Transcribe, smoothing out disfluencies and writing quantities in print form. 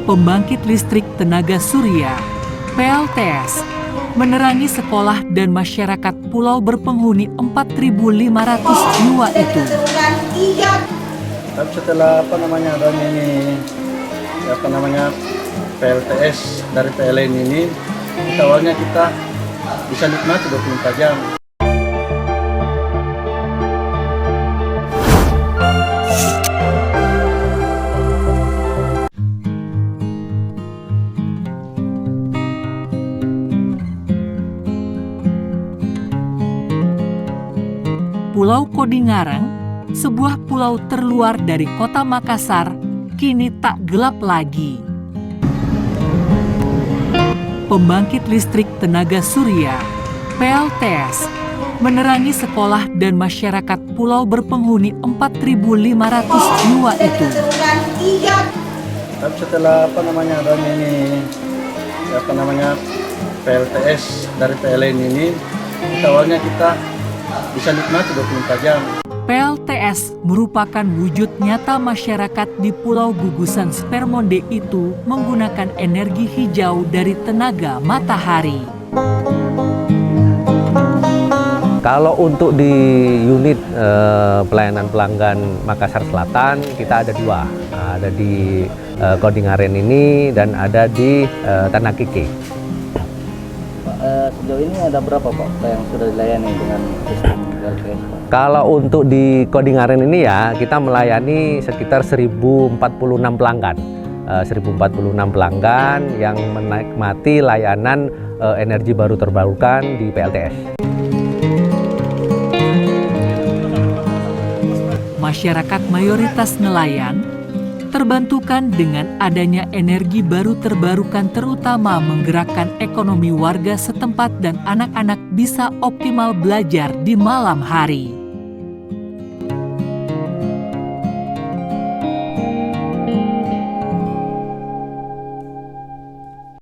Pembangkit listrik tenaga surya (PLTS) menerangi sekolah dan masyarakat pulau berpenghuni 4.500 jiwa itu. Tapi setelah adanya ini PLTS dari PLN ini, awalnya kita bisa nikmati 24 jam. Pulau Kodingareng, sebuah pulau terluar dari kota Makassar, kini tak gelap lagi. Pembangkit listrik tenaga surya (PLTS) menerangi sekolah dan masyarakat pulau berpenghuni 4.500 jiwa itu. Tapi setelah adanya ini PLTS dari PLN ini, awalnya kita bisa nikmati 24 jam. PLTS merupakan wujud nyata masyarakat di Pulau Gugusan Spermonde itu menggunakan energi hijau dari tenaga matahari. Kalau untuk di unit pelayanan pelanggan Makassar Selatan, kita ada dua. Ada di Kodingareng ini dan ada di Tanah Kike. Sejauh ini ada berapa Pak yang sudah dilayani dengan sistem PLTS? Kalau untuk di Kodingareng ini ya, kita melayani sekitar 1046 pelanggan. 1046 pelanggan yang menikmati layanan energi baru terbarukan di PLTS. Masyarakat mayoritas nelayan terbantukan dengan adanya energi baru terbarukan, terutama menggerakkan ekonomi warga setempat dan anak-anak bisa optimal belajar di malam hari.